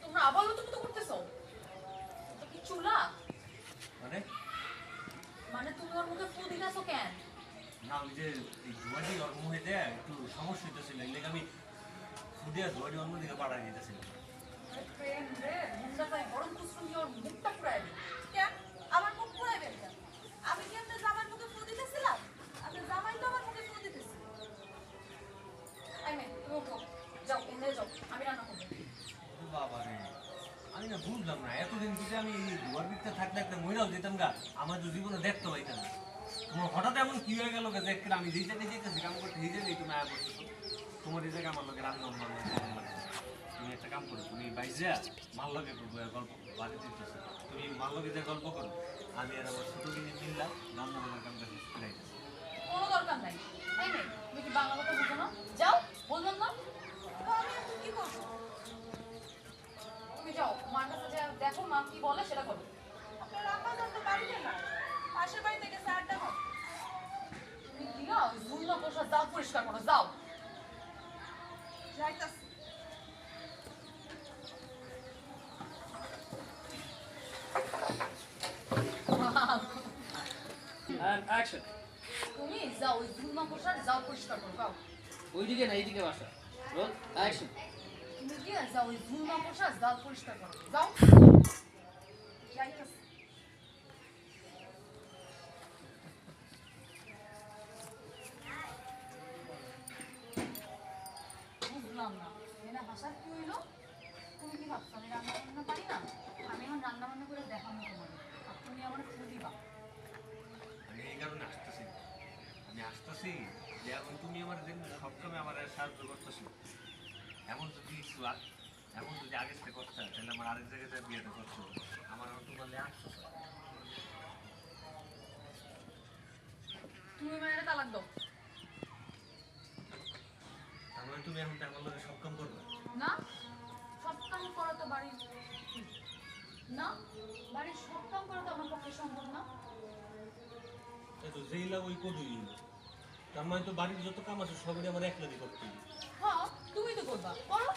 তোমরা আবার তো করতেছো কি চুলা মানে মানে তুমি ওর মুখে ফু দিতেছো কেন? না ওই যে এই ধোয়াটি ওর মুখে দেয় একটু সমস্যা হইতেছিল এই লেগে আমি ফুটে ধোয়াটি অন্যদিকে পাঠাই দিতেছিলাম। প্রেম রে মুন্ডা তাই গরম কুসুম দিয়ে ওর মুখটা পুরাই দিই কেন? আমার মুখ পুরাই দেন কেন? আমি কি আপনার জামাই মুখে ফু দিতেছিলাম? আপনার জামাই তো আমার মুখে ফু দিতেছে। আই মে তুমি উঠো, যাও এনে যাও, আমি রান্না করবো। বাবা রে আমি না বুঝলাম না এতদিন যদি আমি এই ধোয়ার ভিতরে থাকতে একটা মহিলাও দিতাম গা আমার তো জীবনে দেখতে পাইতাম না। তোমার হঠাৎ এমন কি হয়ে গেল দেখ আমি যেই জায়গায় যেতেছি কাম করতে সেই জায়গায় তুমি আয়া করতেছো। তোমার এই জায়গায় আমার লোকের রান্না তুমি একটা কাম করো তুমি বাইজা মার লগে গল্প বাড়ি দিতেছো তুমি মার লগে যে গল্প করো আমি আর আমার ছোট দিনে মিললাম রান্না বান্নার কামটা শিখাইতেছি। কোনো দরকার নাই। এই নে তুমি কি বাংলা কথা বুঝো না? যাও বললাম না। আমি এখন কি করবো? তুমি যাও মার কাছে যা দেখো মা কি বলে সেটা করো। আপনার আব্বা তো বাড়িতে না, পাশের বাড়ি থেকে চারটা হয়। তুমি কি না ঝুলনা বসা দাঁত পরিষ্কার করো, যাও। যাইতাছি। And action. তুমি যাও ওই ঝুলনা বসা যাও পরিষ্কার করো, যাও। ওইদিকে না এইদিকে বাসা। Roll action. তুমি গিয়ে যাও ওই ঝুলনা বসা যাও পরিষ্কার করো, যাও। যাইতাছি। বুঝলাম না এরা হাসার কি হইলো? তুমি কি ভাবছো আমি রান্না বান্না পারি না? আমি এখন রান্না বান্না করে দেখাবো তোমার, আর তুমি আমার ফু দিবা। আমি এই কারণে আসতেছি আমি আসতেছি যে এখন তুমি আমার সব কামে আমার সাহায্য করতেছো। এমন যদি এমন যদি আগে থেকে করতে তাহলে আমার আরেক জায়গায় বিয়েটা করছো আমার তোমার আসতো। তুমি মেয়েরা তালাক দাও। তার মানে তুমি এখন আমার লোকের সব কাম করবে না, সব কাম করা তো বাড়ির না, বাড়ির সব কাম করা তো আমার পক্ষে সম্ভব না। তো যেই লাভ ওই কদুই তার মানে তো বাড়ির যত কাম আছে সবই আমার একলাদি করতে হবে। হ্যাঁ তুমি তো করবা, করো।